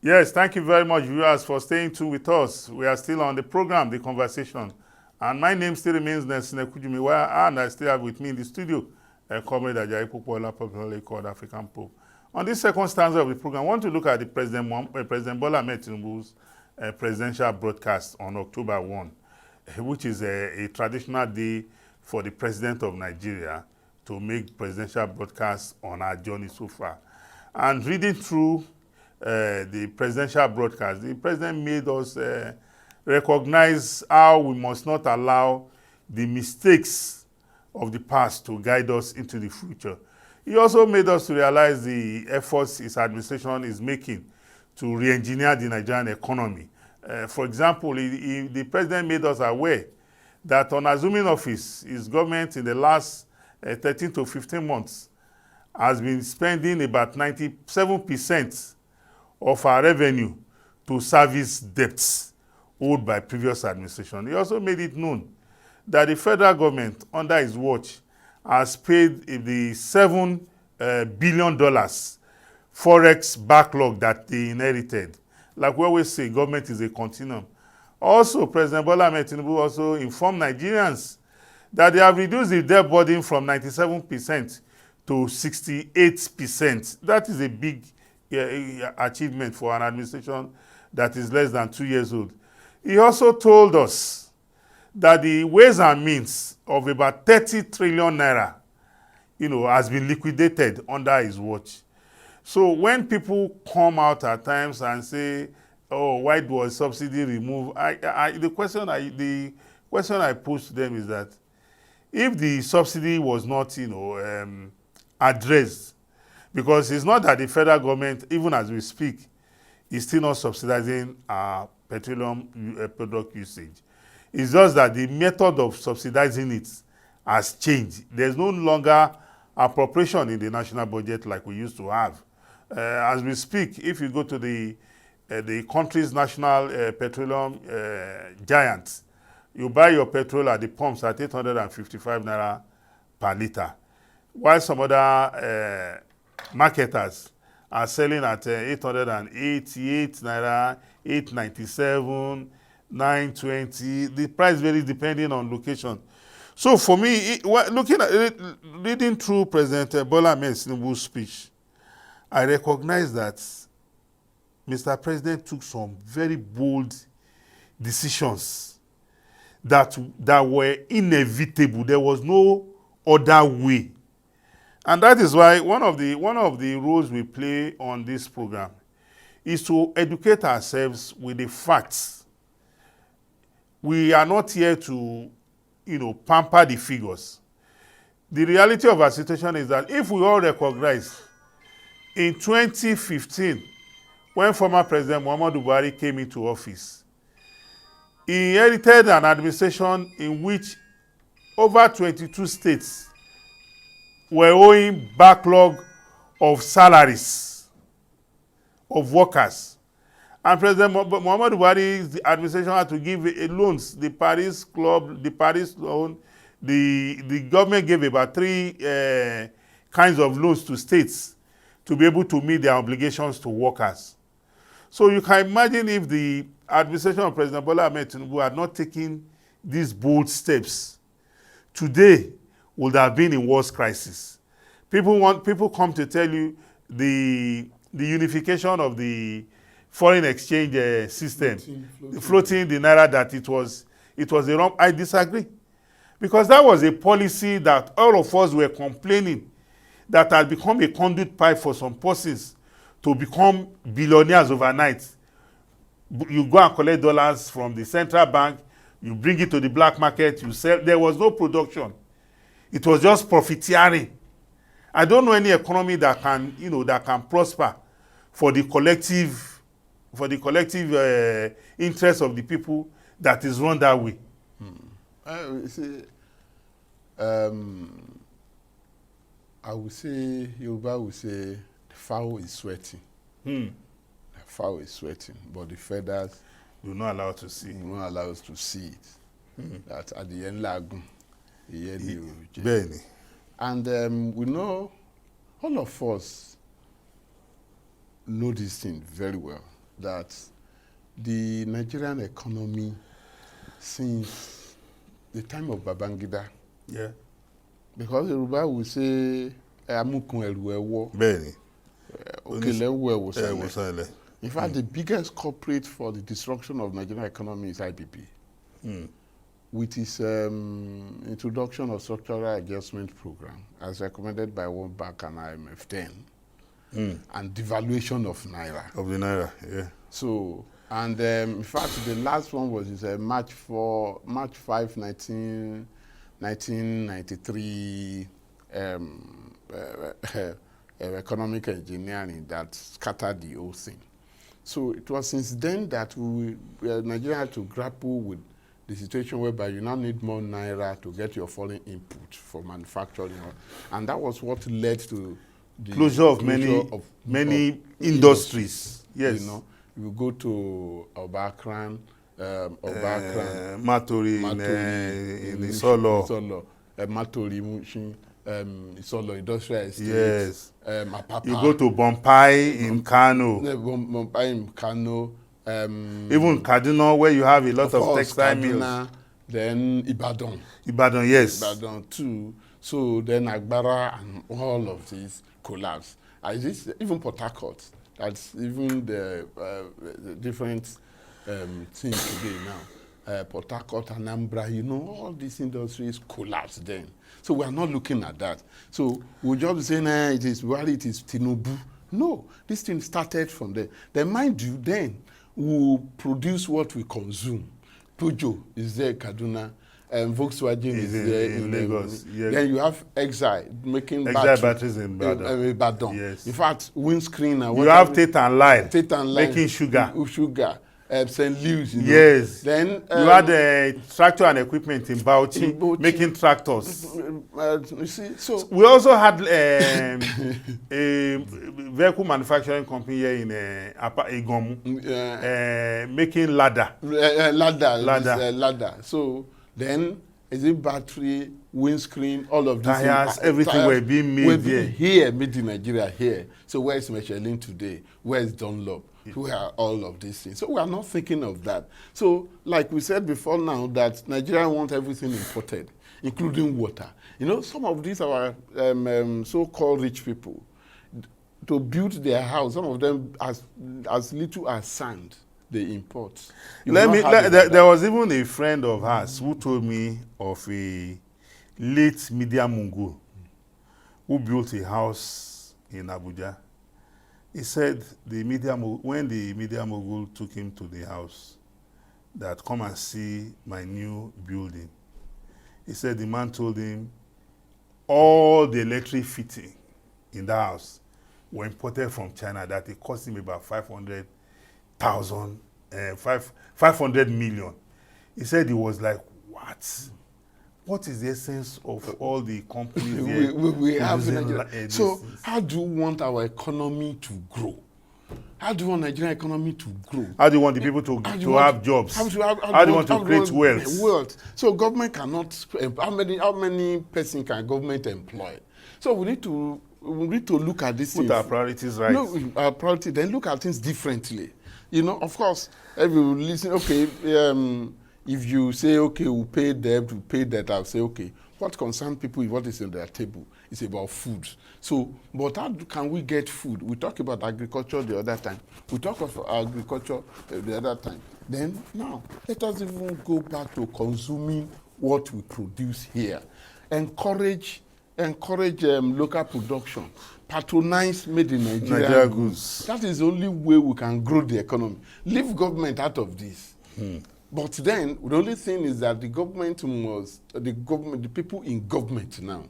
Yes, thank you very much, viewers, for staying tuned with us. We are still on the program, The Conversation. And my name still remains Nesine Kujumiwa, and I still have with me in the studio Comrade Ajayi Popola, popularly called African Pope. On this second stanza of the program, I want to look at the President Bola Ahmed Tinubu's presidential broadcast on October 1, which is a traditional day for the President of Nigeria to make presidential broadcasts on our journey so far. And reading through the presidential broadcast, the president made us recognize how we must not allow the mistakes of the past to guide us into the future. He also made us to realize the efforts his administration is making to re-engineer the Nigerian economy. For example, the president made us aware that on assuming office, his government in the last 13 to 15 months has been spending about 97% of our revenue to service debts owed by previous administration. He also made it known that the federal government, under his watch, has paid the $7 billion forex backlog that they inherited. Like we always say, government is a continuum. Also, President Bola Ahmed Tinubu also informed Nigerians that they have reduced the debt burden from 97% to 68%. That is a big achievement for an administration that is less than 2 years old. He also told us that the ways and means of about 30 trillion naira, has been liquidated under his watch. So when people come out at times and say, "Oh, why was subsidy removed?" The question I pose to them is that if the subsidy was not, addressed, because it's not that the federal government, even as we speak, is still not subsidizing our petroleum product usage. It's just that the method of subsidizing it has changed. There's no longer appropriation in the national budget like we used to have. As we speak, if you go to the country's national petroleum giant, you buy your petrol at the pumps at 855 naira per liter, while some other marketers are selling at 888 naira, 897, 920. The price varies depending on location. So for me, reading through President Bola Ahmed Tinubu's speech, I recognize that Mr. President took some very bold decisions that were inevitable. There was no other way. And that is why one of the roles we play on this program is to educate ourselves with the facts. We are not here to, pamper the figures. The reality of our situation is that if we all recognize in 2015, when former President Muhammadu Buhari came into office, he inherited an administration in which over 22 states were owing backlog of salaries of workers. And President Muhammadu Buhari's administration had to give loans. The Paris Club, the Paris loan, the government gave about 3 kinds of loans to states to be able to meet their obligations to workers. So you can imagine if the administration of President Bola Ahmed Tinubu had not taken these bold steps, today would have been in worse crisis. People come to tell you the unification of the foreign exchange system, floating the naira, that it was a wrong. I disagree, because that was a policy that all of us were complaining that had become a conduit pipe for some persons to become billionaires overnight. You go and collect dollars from the central bank, you bring it to the black market, you sell. There was no production. It was just profiteering. I don't know any economy that can prosper for the collective interest of the people that is run that way. I would say, Yoruba would say, the fowl is sweating. The fowl is sweating, but the feathers do not allow us to see. Do not allow us to see it. That at the end, lagun, Benny. And we know, all of us know this thing very well. that the Nigerian economy since the time of Babangida, Yeah. because Yoruba will say, Amukun ẹrù ẹwọ, Bẹ́ẹ̀ni. Òkèlè ẹwọ Ẹ ẹwọ wò sálẹ̀. In fact, the biggest culprit for the destruction of Nigerian economy is IBP. With its introduction of structural adjustment program, as recommended by World Bank and IMF then, and devaluation of Naira. Of the Naira, yeah. So, and in fact, the last one was March 5, 1993 economic engineering that scattered the whole thing. So it was since then that Nigeria had to grapple with the situation whereby you now need more Naira to get your foreign input for manufacturing. And that was what led to the closure of many industries. Yes. You know, you go to Obakran, Matori in Isolo. Matori, Mushin, Isolo Industrial Estate. Yes. Apapa. You go to Bompai in Kano. Bompai in Kano. Even Kaduna, where you have a lot of textile mills. Then Ibadan. Ibadan, yes. Ibadan too. So then Agbara and all of these collapse. Even Port Harcourt, that's even the different things today now. Port Harcourt, Anambra, you know, all these industries collapsed then. So we are not looking at that. So we just say, nah, it is Tinubu. No, this thing started from there. Then mind you, then we produce what we consume. Peugeot is there, Kaduna. Volkswagen is there in Lagos. Yes. Then you have Exile making batteries in Ibadan. Yes. In fact, windscreen and you have Tate and Lyle making sugar. St. Louis. Yes. Then you had tractor and equipment in Bauchi making tractors. You see, so we also had a vehicle manufacturing company here in Igomu making ladder. Ladder. So then is it battery, windscreen, all of these tires, everything were being made here, made in Nigeria here. So where is Michelin today? Where is Dunlop? Where are all of these things? So we are not thinking of that. So like we said before now, that Nigeria wants everything imported, including water. You know, some of these are so-called rich people. To build their house, some of them as little as sand, they import. There was even a friend of ours who told me of a late media mogul who built a house in Abuja. He said when the media mogul took him to the house, that come and see my new building. He said the man told him all the electric fitting in the house were imported from China, that it cost him about 500 million. He said he was like, what is the essence of all the companies we have in Nigeria? So how do you want our economy to grow? How do you want Nigerian economy to grow? How do you want the people to have jobs? How do you want to create wealth? So government cannot. How many person can government employ? So we need to look at this. Put our priorities right. No, our priority. Then look at things differently. You know, of course, if you listen, okay, if you say, okay, we pay debt, I'll say, okay, what concerns people is what is on their table. It's about food. So, but how can we get food? We talked about agriculture the other time. We talked about agriculture the other time. Then, now, let us even go back to consuming what we produce here. Encourage local production. Patronize made in Nigeria goods. That is the only way we can grow the economy. Leave government out of this. But then the only thing is that the people in government now,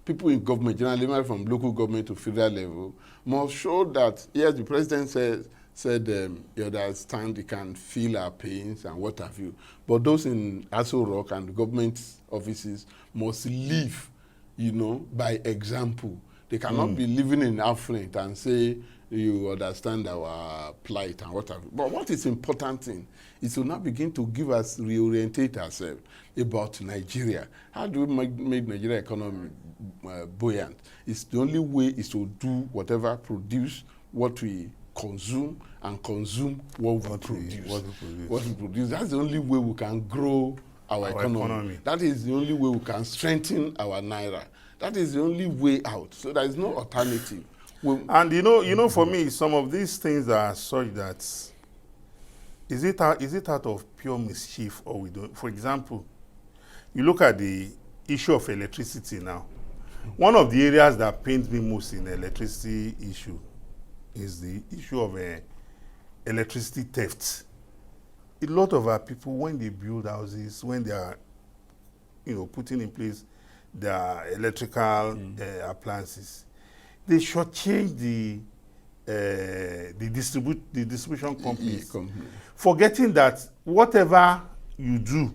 generally from local government to federal level, must show that yes, the president said you understand, he can feel our pains and what have you. But those in Aso Rock and the government offices must live, you know, by example. They cannot be living in affluent and say, you understand our plight and what have you. But what is important thing is to now begin to reorientate ourselves about Nigeria. How do we make Nigeria economy buoyant? It's the only way is to do whatever, produce what we consume and consume what we produce. What we produce. What we produce. That's the only way we can grow our economy. That is the only way we can strengthen our naira. That is the only way out. So there is no alternative. And you know, for me, some of these things are such that is it out of pure mischief or we don't? For example, you look at the issue of electricity now. One of the areas that pains me most in the electricity issue is the issue of electricity theft. A lot of our people, when they build houses, when they are, putting in place their electrical appliances, they shortchange the distribution companies, forgetting that whatever you do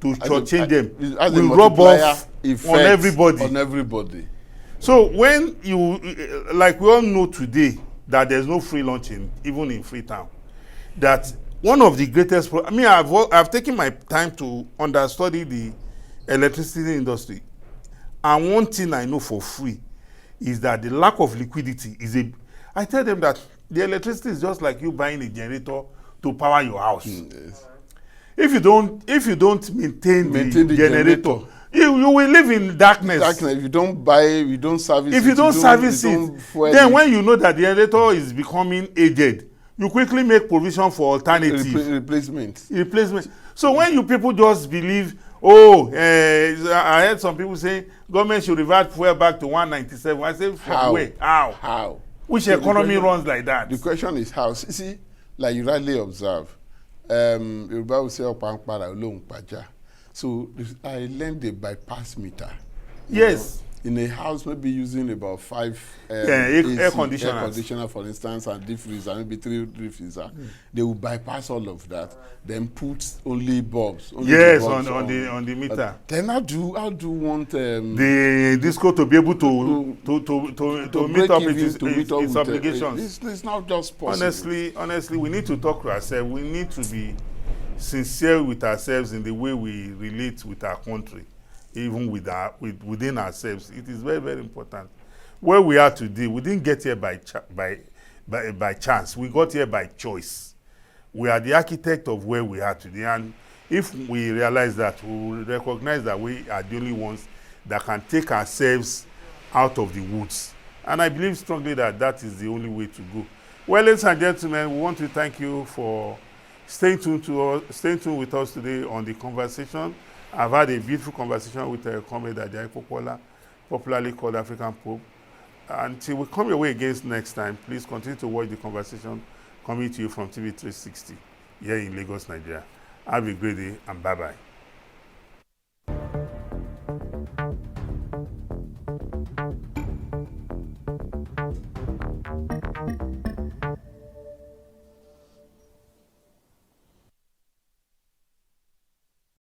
to shortchange them will rub off on everybody. On everybody. So when you, like we all know today, that there's no free lunch even in Freetown, that one of the greatest, I've taken my time to understudy the electricity industry, and one thing I know for free is that the lack of liquidity is I tell them that the electricity is just like you buying a generator to power your house. Yes. If you don't maintain the generator, you will live in darkness. If you don't buy, if you don't service it. If you don't service it, then when you know that the generator is becoming aged, you quickly make provision for alternative. Replacement. So when you people just believe, I heard some people say government should revert fuel back to 197. I say, How? Which economy runs like that? The question is how. See, like you rightly observe, Yoruba will say, so I learned the bypass meter. Yes. In a house, maybe using about 5 air conditioner, for instance, and deep freezer, maybe 3 deep freezer. They will bypass all of that, then put only bulbs. On the meter. Then how do you want the disco to be able to meet up its obligations? It's not just possible. Honestly, we need to talk to ourselves. We need to be sincere with ourselves in the way we relate with our country. Even within ourselves, it is very, very important. Where we are today, we didn't get here by chance. We got here by choice. We are the architect of where we are today, and if we realize that, we will recognize that we are the only ones that can take ourselves out of the woods. And I believe strongly that that is the only way to go. Well, ladies and gentlemen, we want to thank you for staying tuned with us today on the conversation. I've had a beautiful conversation with Comrade Ajayi Popola, popularly called African Pope. Until we come your way again next time, please continue to watch the conversation coming to you from TV 360 here in Lagos, Nigeria. Have a great day and bye-bye.